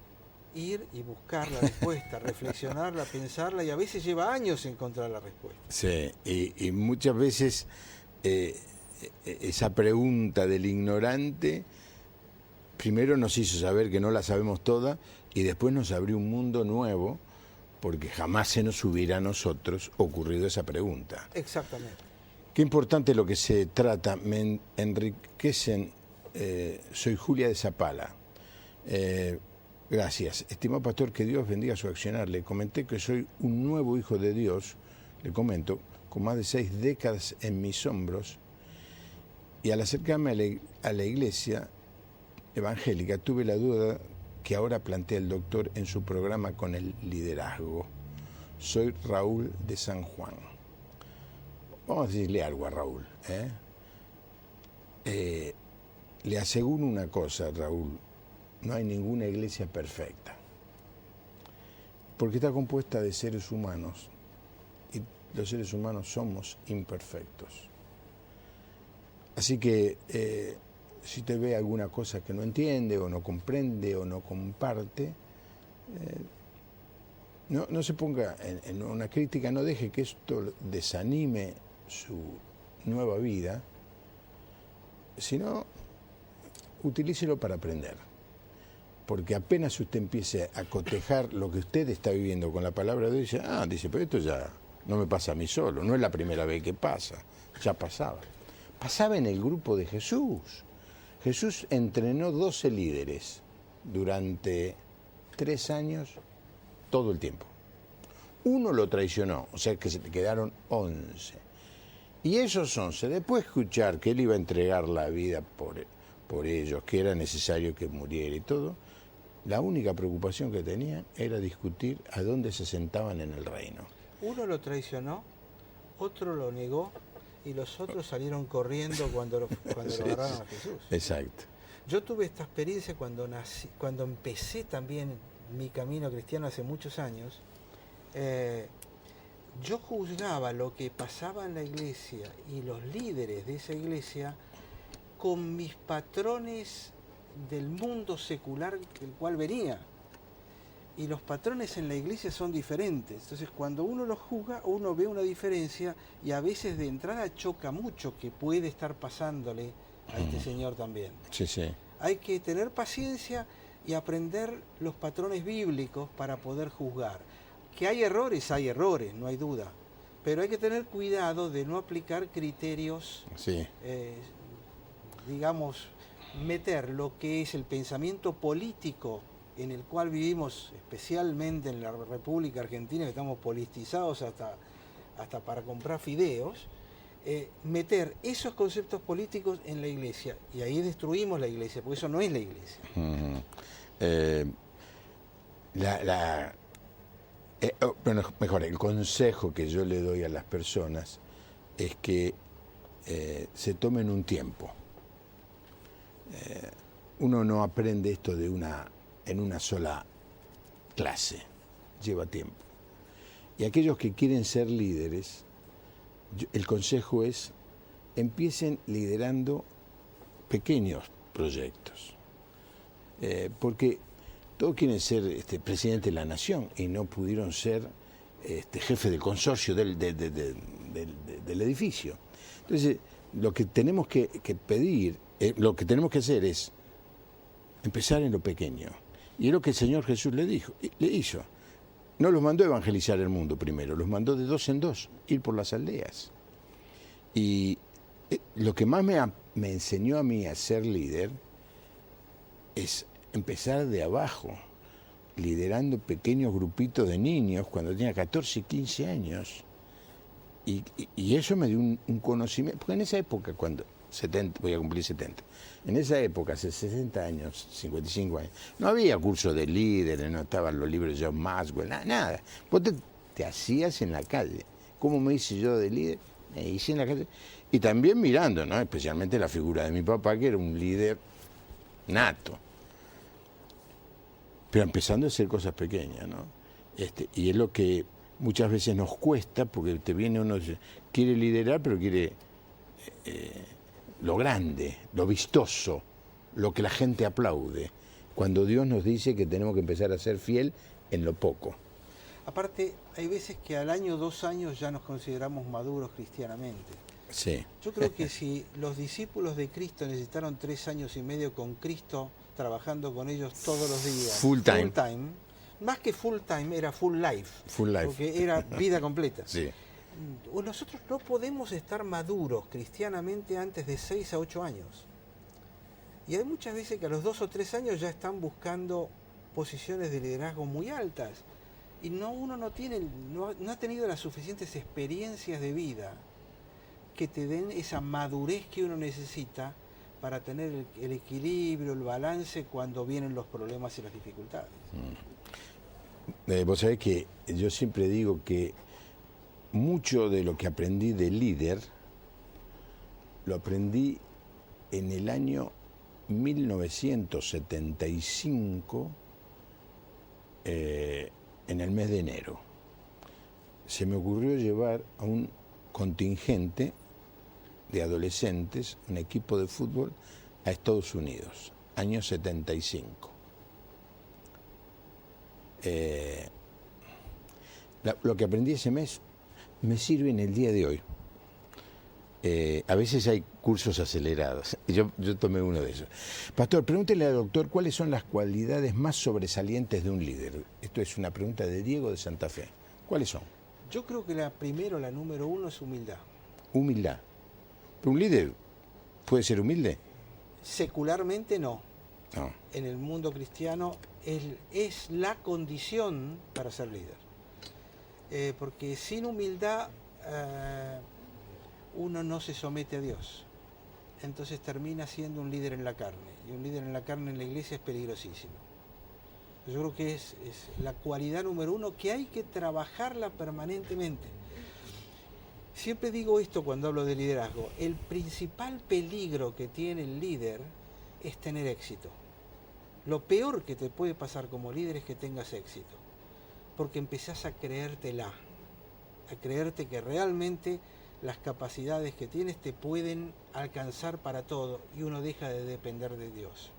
Ir y buscar la respuesta, reflexionarla, pensarla, y a veces lleva años encontrar la respuesta. Sí, y muchas veces esa pregunta del ignorante primero nos hizo saber que no la sabemos toda y después nos abrió un mundo nuevo porque jamás se nos hubiera a nosotros ocurrido esa pregunta. Exactamente. Qué importante lo que se trata, me enriquecen. Soy Julia de Zapala. Gracias. Estimado pastor, que Dios bendiga su accionar. Le comenté que soy un nuevo hijo de Dios, le comento, con más de 6 décadas en mis hombros, y al acercarme a la iglesia evangélica tuve la duda que ahora plantea el doctor en su programa con el liderazgo. Soy Raúl de San Juan. Vamos a decirle algo a Raúl. Le aseguro una cosa, Raúl. No hay ninguna iglesia perfecta, porque está compuesta de seres humanos y los seres humanos somos imperfectos. Así que si te ve alguna cosa que no entiende o no comprende o no comparte, no se ponga en una crítica, no deje que esto desanime su nueva vida, sino utilícelo para aprender. Porque apenas usted empiece a cotejar lo que usted está viviendo con la palabra de Dios, dice, pero esto ya no me pasa a mí solo, no es la primera vez que pasa, ya pasaba. pasaba en el grupo de Jesús. Jesús entrenó 12 líderes durante 3 años, todo el tiempo. Uno lo traicionó, o sea que se quedaron 11. Y esos 11, después de escuchar que él iba a entregar la vida por ellos, que era necesario que muriera y todo, la única preocupación que tenían era discutir a dónde se sentaban en el reino. Uno lo traicionó, otro lo negó y los otros salieron corriendo cuando lo agarraron a Jesús. Exacto. Yo tuve esta experiencia cuando empecé también mi camino cristiano hace muchos años. Yo juzgaba lo que pasaba en la iglesia y los líderes de esa iglesia con mis patrones del mundo secular del cual venía. Y los patrones en la iglesia son diferentes. Entonces, cuando uno los juzga, uno ve una diferencia y a veces de entrada choca mucho que puede estar pasándole a este señor también. Sí, sí. Hay que tener paciencia y aprender los patrones bíblicos para poder juzgar. Que hay errores, no hay duda. Pero hay que tener cuidado de no aplicar criterios, Sí. Digamos, meter lo que es el pensamiento político en el cual vivimos, especialmente en la República Argentina, que estamos politizados hasta para comprar fideos, meter esos conceptos políticos en la iglesia. Y ahí destruimos la iglesia, porque eso no es la iglesia. Bueno, mejor, el consejo que yo le doy a las personas es que se tomen un tiempo. Uno no aprende esto en una sola clase, lleva tiempo. Y aquellos que quieren ser líderes, el consejo es, empiecen liderando pequeños proyectos. Porque todos quieren ser presidente de la nación y no pudieron ser jefe del consorcio del edificio. Entonces, lo que tenemos que pedir, lo que tenemos que hacer es empezar en lo pequeño. Y es lo que el Señor Jesús le hizo. No los mandó a evangelizar el mundo primero, los mandó de 2 en 2, ir por las aldeas. Y lo que más me enseñó a mí a ser líder es empezar de abajo, liderando pequeños grupitos de niños cuando tenía 14 y 15 años. Y eso me dio un conocimiento, porque en esa época, voy a cumplir 70, en esa época, hace 60 años, 55 años, no había curso de líderes, no estaban los libros de John Maxwell, nada. Vos te hacías en la calle. ¿Cómo me hice yo de líder? Me hice en la calle. Y también mirando, ¿no? Especialmente la figura de mi papá, que era un líder nato. Pero empezando a hacer cosas pequeñas, ¿no? Y es lo que muchas veces nos cuesta, porque te viene uno, quiere liderar, pero quiere lo grande, lo vistoso, lo que la gente aplaude, cuando Dios nos dice que tenemos que empezar a ser fiel en lo poco. Aparte, hay veces que al año, 2 años ya nos consideramos maduros cristianamente. Sí. Yo creo que si los discípulos de Cristo necesitaron 3 años y medio con Cristo, trabajando con ellos todos los días, Full time, más que full time, era full life, porque era vida completa. Sí. Nosotros no podemos estar maduros cristianamente antes de 6 a 8 años. Y hay muchas veces que a los 2 o 3 años ya están buscando posiciones de liderazgo muy altas. Y uno no ha tenido las suficientes experiencias de vida que te den esa madurez que uno necesita para tener el equilibrio, el balance cuando vienen los problemas y las dificultades. Vos sabés que yo siempre digo que mucho de lo que aprendí de líder lo aprendí en el año 1975, en el mes de enero. Se me ocurrió llevar a un contingente de adolescentes, un equipo de fútbol, a Estados Unidos, año 75. Lo que aprendí ese mes me sirve en el día de hoy. A veces hay cursos acelerados. Yo tomé uno de esos. Pastor, pregúntele al doctor cuáles son las cualidades más sobresalientes de un líder. Esto es una pregunta de Diego de Santa Fe. ¿Cuáles son? Yo creo que la número 1 es humildad. Humildad. Pero un líder puede ser humilde? Secularmente no. No. En el mundo cristiano es la condición para ser líder. Porque sin humildad uno no se somete a Dios. Entonces termina siendo un líder en la carne. Y un líder en la carne en la iglesia es peligrosísimo. Yo creo que es la cualidad número uno que hay que trabajarla permanentemente. Siempre digo esto cuando hablo de liderazgo. El principal peligro que tiene el líder es tener éxito. Lo peor que te puede pasar como líder es que tengas éxito. Porque empezás a creértela. A creerte que realmente las capacidades que tienes te pueden alcanzar para todo y uno deja de depender de Dios.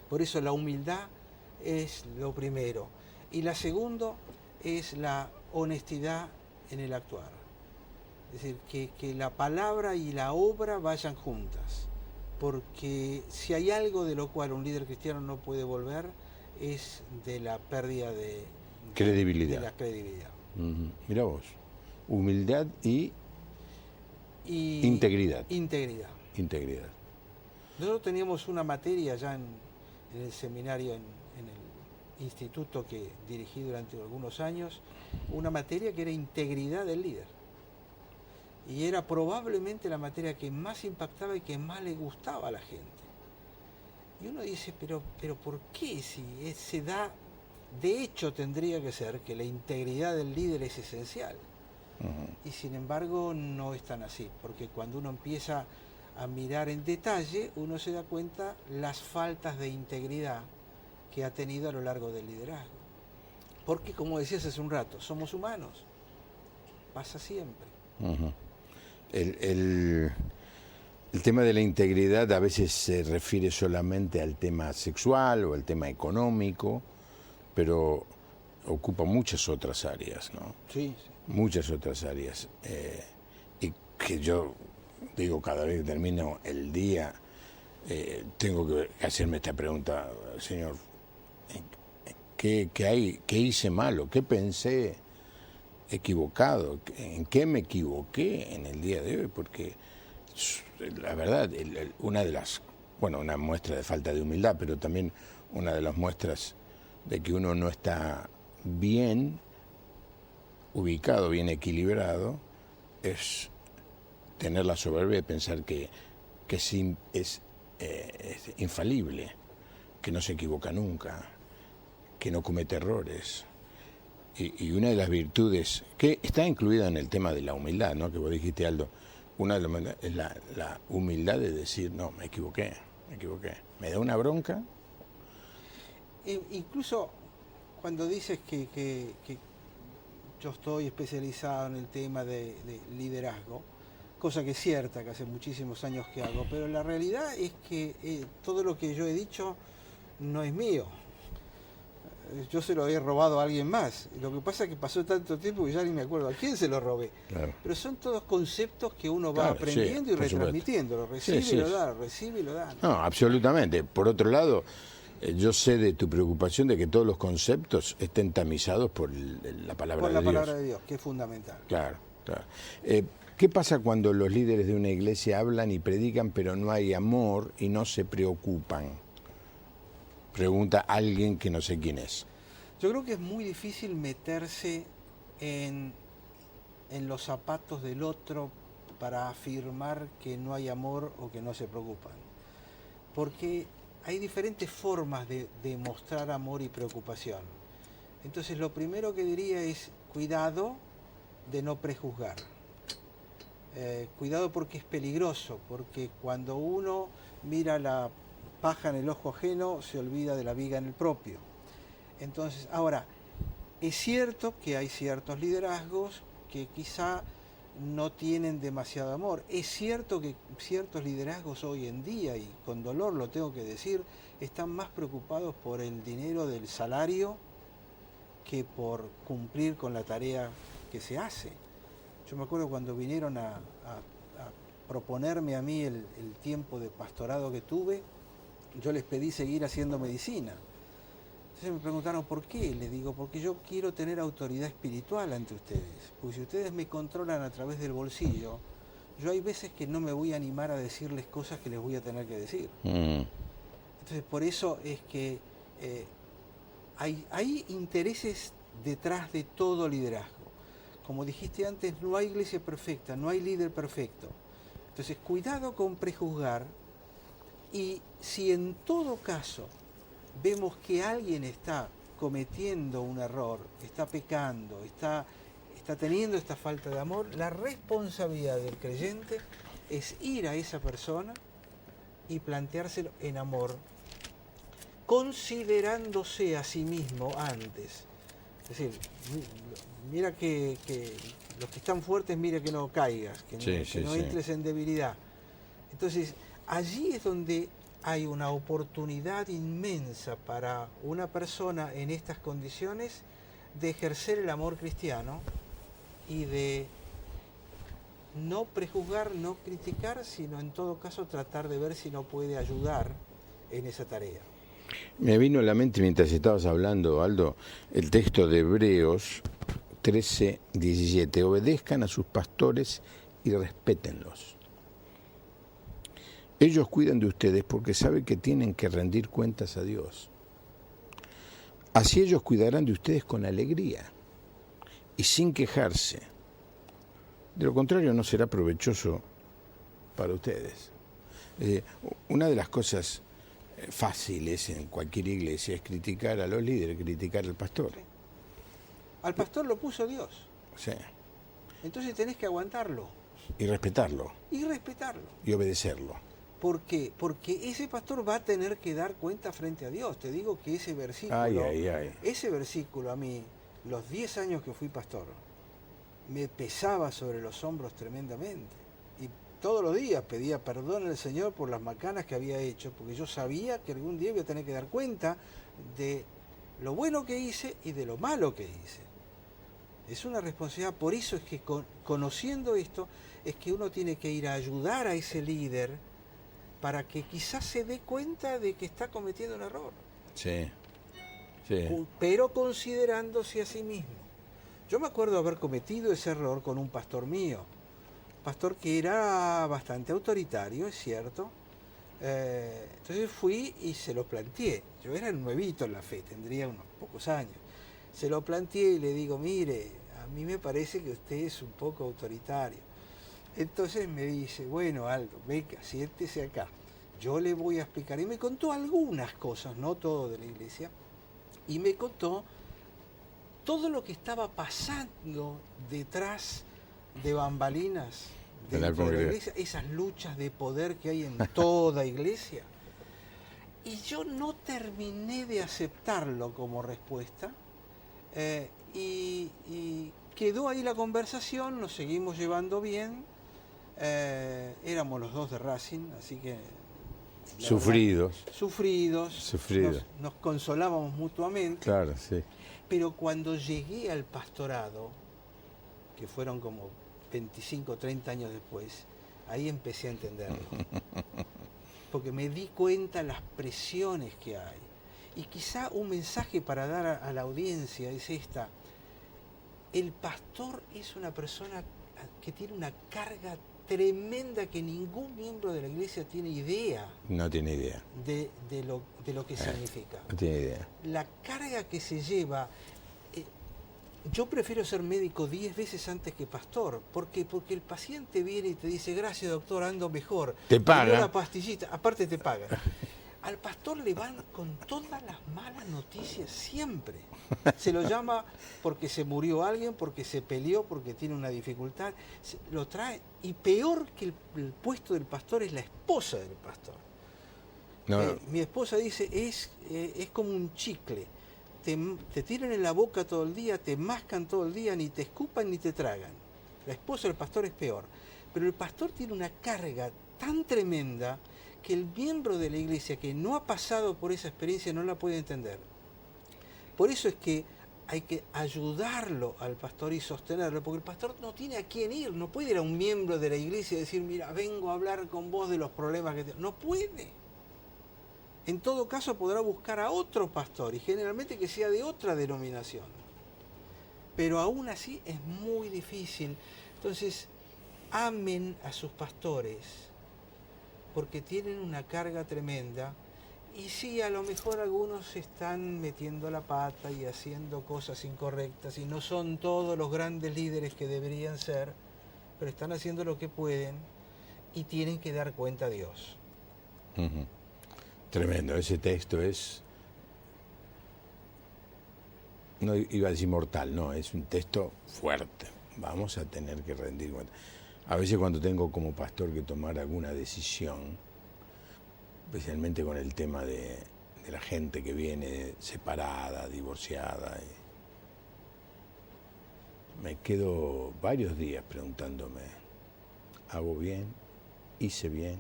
Por eso la humildad es lo primero. Y la segunda es la honestidad en el actuar. Es decir, que la palabra y la obra vayan juntas. Porque si hay algo de lo cual un líder cristiano no puede volver, es de la pérdida de credibilidad. De la credibilidad. Mirá vos, humildad y integridad. Integridad. Nosotros teníamos una materia ya en el seminario, en el instituto que dirigí durante algunos años, una materia que era integridad del líder. Y era probablemente la materia que más impactaba y que más le gustaba a la gente. Y uno dice, pero ¿por qué? Si se da, de hecho tendría que ser que la integridad del líder es esencial. Y sin embargo no es tan así, porque cuando uno empieza a mirar en detalle, uno se da cuenta las faltas de integridad que ha tenido a lo largo del liderazgo. Porque, como decías hace un rato, somos humanos. Pasa siempre. El tema de la integridad a veces se refiere solamente al tema sexual o al tema económico, pero ocupa muchas otras áreas, ¿no? Sí. Muchas otras áreas. Y que yo digo, cada vez que termino el día, tengo que hacerme esta pregunta, Señor, ¿qué hice malo? ¿Qué pensé equivocado? ¿En qué me equivoqué en el día de hoy? Porque la verdad, una muestra de falta de humildad, pero también una de las muestras de que uno no está bien ubicado, bien equilibrado, es tener la soberbia de pensar que es infalible, que no se equivoca nunca, que no comete errores. Y una de las virtudes que está incluida en el tema de la humildad, ¿no? Que vos dijiste, Aldo, una de las es la humildad de decir, no, me equivoqué. Me da una bronca. Incluso cuando dices que yo estoy especializado en el tema de liderazgo, cosa que es cierta, que hace muchísimos años que hago, pero la realidad es que todo lo que yo he dicho no es mío. Yo se lo he robado a alguien más. Lo que pasa es que pasó tanto tiempo que ya ni me acuerdo a quién se lo robé. Claro. Pero son todos conceptos que uno va aprendiendo y retransmitiendo. Lo recibe y lo da, recibe y lo da. No, absolutamente. Por otro lado, yo sé de tu preocupación de que todos los conceptos estén tamizados por la palabra de Dios. Por la palabra de Dios, que es fundamental. Claro. ¿Qué pasa cuando los líderes de una iglesia hablan y predican, pero no hay amor y no se preocupan? Pregunta alguien que no sé quién es. Yo creo que es muy difícil meterse en los zapatos del otro para afirmar que no hay amor o que no se preocupan. Porque hay diferentes formas de mostrar amor y preocupación. Entonces lo primero que diría es cuidado de no prejuzgar. Cuidado porque es peligroso, porque cuando uno mira la paja en el ojo ajeno, se olvida de la viga en el propio. Entonces, ahora, es cierto que hay ciertos liderazgos que quizá no tienen demasiado amor. Es cierto que ciertos liderazgos hoy en día, y con dolor lo tengo que decir, están más preocupados por el dinero del salario que por cumplir con la tarea que se hace. Yo me acuerdo cuando vinieron a proponerme a mí el tiempo de pastorado que tuve, yo les pedí seguir haciendo medicina. Entonces me preguntaron por qué. Les digo, porque yo quiero tener autoridad espiritual ante ustedes. Porque si ustedes me controlan a través del bolsillo, yo hay veces que no me voy a animar a decirles cosas que les voy a tener que decir. Entonces, por eso es que hay intereses detrás de todo liderazgo. Como dijiste antes, no hay iglesia perfecta, no hay líder perfecto. Entonces, cuidado con prejuzgar, y si en todo caso vemos que alguien está cometiendo un error, está pecando, está teniendo esta falta de amor, la responsabilidad del creyente es ir a esa persona y planteárselo en amor, considerándose a sí mismo antes. Es decir, mira que los que están fuertes, mira que no caigas, que no entres en debilidad. Entonces, allí es donde hay una oportunidad inmensa para una persona en estas condiciones de ejercer el amor cristiano y de no prejuzgar, no criticar, sino en todo caso tratar de ver si no puede ayudar en esa tarea. Me vino a la mente mientras estabas hablando, Aldo, el texto de Hebreos 13:17. Obedezcan a sus pastores y respétenlos. Ellos cuidan de ustedes porque saben que tienen que rendir cuentas a Dios. Así ellos cuidarán de ustedes con alegría y sin quejarse. De lo contrario, no será provechoso para ustedes. Una de las cosas fáciles en cualquier iglesia es criticar a los líderes, criticar al pastor. Sí. Al pastor lo puso Dios. Sí. Entonces tenés que aguantarlo. Y respetarlo. Y respetarlo. Y obedecerlo. ¿Por qué? Porque ese pastor va a tener que dar cuenta frente a Dios. Te digo que ese versículo, ese versículo a mí, los 10 años que fui pastor, me pesaba sobre los hombros tremendamente. Y todos los días pedía perdón al Señor por las macanas que había hecho, porque yo sabía que algún día iba a tener que dar cuenta de lo bueno que hice y de lo malo que hice. Es una responsabilidad. Por eso es que conociendo esto, es que uno tiene que ir a ayudar a ese líder para que quizás se dé cuenta de que está cometiendo un error. Sí. Pero considerándose a sí mismo. Yo me acuerdo haber cometido ese error con un pastor mío. Pastor que era bastante autoritario, es cierto. Entonces fui y se lo planteé. Yo era nuevito en la fe, tendría unos pocos años. Se lo planteé y le digo, mire, a mí me parece que usted es un poco autoritario. Entonces me dice, bueno, Aldo, venga, siéntese acá. Yo le voy a explicar. Y me contó algunas cosas, no todo de la iglesia. Y me contó todo lo que estaba pasando detrás de bambalinas dentro de la iglesia, esas luchas de poder que hay en toda iglesia. Y yo no terminé de aceptarlo como respuesta, y quedó ahí la conversación, nos seguimos llevando bien, éramos los dos de Racing, así que... Sufridos. Nos consolábamos mutuamente. Claro, sí. Pero cuando llegué al pastorado, que fueron como 25, 30 años después, ahí empecé a entenderlo. Porque me di cuenta las presiones que hay. Y quizá un mensaje para dar a la audiencia es esta. El pastor es una persona que tiene una carga tremenda que ningún miembro de la iglesia tiene idea. No tiene idea. De lo que significa. No tiene idea. La carga que se lleva... yo prefiero ser médico 10 veces antes que pastor. ¿Por qué? Porque el paciente viene y te dice, gracias doctor, ando mejor. Te paga. Una pastillita, aparte te paga. Al pastor le van con todas las malas noticias siempre. Se lo llama porque se murió alguien, porque se peleó, porque tiene una dificultad. Lo trae. Y peor que el puesto del pastor es la esposa del pastor. No. Mi esposa dice, es como un chicle. Te tiran en la boca todo el día, te mascan todo el día, ni te escupan ni te tragan. La esposa del pastor es peor. Pero el pastor tiene una carga tan tremenda que el miembro de la iglesia que no ha pasado por esa experiencia no la puede entender. Por eso es que hay que ayudarlo al pastor y sostenerlo, porque el pastor no tiene a quién ir, no puede ir a un miembro de la iglesia y decir, mira, vengo a hablar con vos de los problemas que tengo. No puede. En todo caso podrá buscar a otro pastor, y generalmente que sea de otra denominación. Pero aún así es muy difícil. Entonces, amen a sus pastores, porque tienen una carga tremenda. Y sí, a lo mejor algunos están metiendo la pata y haciendo cosas incorrectas, y no son todos los grandes líderes que deberían ser, pero están haciendo lo que pueden y tienen que dar cuenta a Dios. Uh-huh. Tremendo, ese texto es, no iba a decir mortal, no, es un texto fuerte. Vamos a tener que rendir cuenta. A veces cuando tengo como pastor que tomar alguna decisión, especialmente con el tema de la gente que viene separada, divorciada, me quedo varios días preguntándome, ¿hago bien? ¿Hice bien?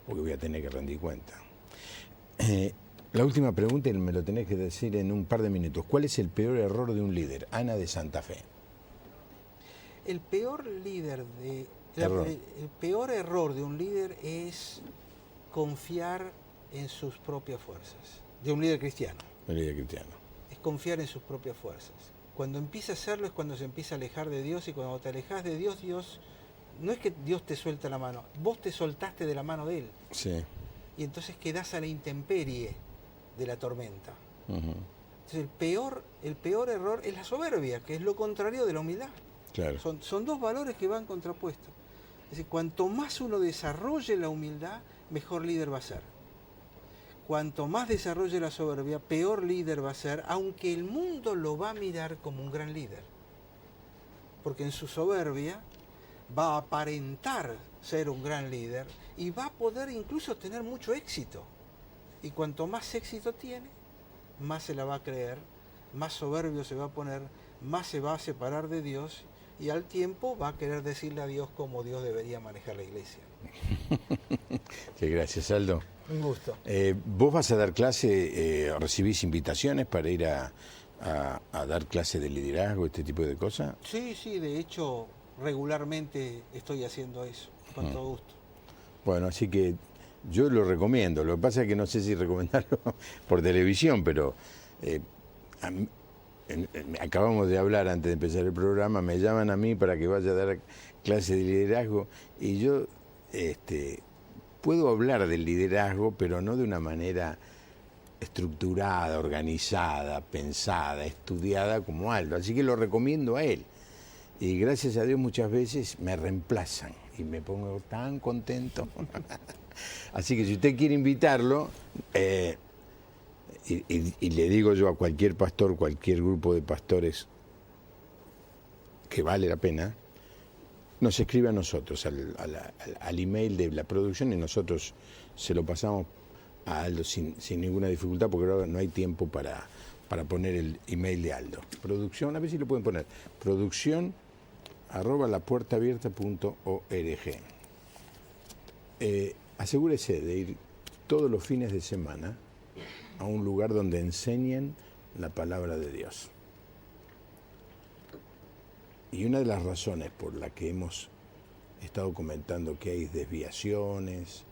Porque voy a tener que rendir cuenta. La última pregunta, y me lo tenés que decir en un par de minutos. ¿Cuál es el peor error de un líder? Ana de Santa Fe. El peor líder el peor error de un líder es confiar en sus propias fuerzas. De un líder cristiano. Un líder cristiano. Es confiar en sus propias fuerzas. Cuando empieza a hacerlo es cuando se empieza a alejar de Dios, y cuando te alejas de Dios, no es que Dios te suelta la mano, vos te soltaste de la mano de Él. Sí. Y entonces quedás a la intemperie de la tormenta. Uh-huh. Entonces el peor error es la soberbia, que es lo contrario de la humildad. Claro. Son dos valores que van contrapuestos. Es decir, cuanto más uno desarrolle la humildad, mejor líder va a ser. Cuanto más desarrolle la soberbia, peor líder va a ser, aunque el mundo lo va a mirar como un gran líder. Porque en su soberbia va a aparentar ser un gran líder y va a poder incluso tener mucho éxito. Y cuanto más éxito tiene, más se la va a creer, más soberbio se va a poner, más se va a separar de Dios, y al tiempo va a querer decirle a Dios cómo Dios debería manejar la iglesia. Sí, gracias, Aldo. Un gusto. ¿Vos vas a dar clase, recibís invitaciones para ir a dar clase de liderazgo, este tipo de cosas? Sí, de hecho, regularmente estoy haciendo eso, con todo gusto. Bueno, así que yo lo recomiendo. Lo que pasa es que no sé si recomendarlo por televisión, pero acabamos de hablar antes de empezar el programa, me llaman a mí para que vaya a dar clases de liderazgo, y yo puedo hablar del liderazgo, pero no de una manera estructurada, organizada, pensada, estudiada como Aldo. Así que lo recomiendo a él. Y gracias a Dios muchas veces me reemplazan y me pongo tan contento. Así que si usted quiere invitarlo, y le digo yo a cualquier pastor, cualquier grupo de pastores que vale la pena, nos escribe a nosotros, al email de la producción, y nosotros se lo pasamos a Aldo sin ninguna dificultad, porque ahora no hay tiempo para poner el email de Aldo. Producción, a ver si lo pueden poner, producción@lapuertaabierta.org. Asegúrese de ir todos los fines de semana a un lugar donde enseñen la palabra de Dios. Y una de las razones por la que hemos estado comentando que hay desviaciones,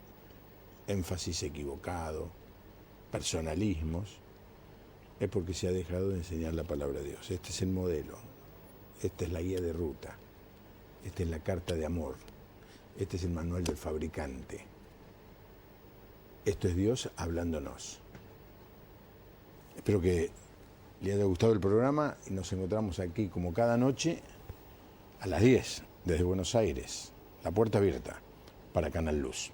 énfasis equivocado, personalismos, es porque se ha dejado de enseñar la palabra de Dios. Este es el modelo, esta es la guía de ruta, esta es la carta de amor, este es el manual del fabricante. Esto es Dios hablándonos. Espero que le haya gustado el programa, y nos encontramos aquí como cada noche a las 10 desde Buenos Aires, La Puerta Abierta para Canal Luz.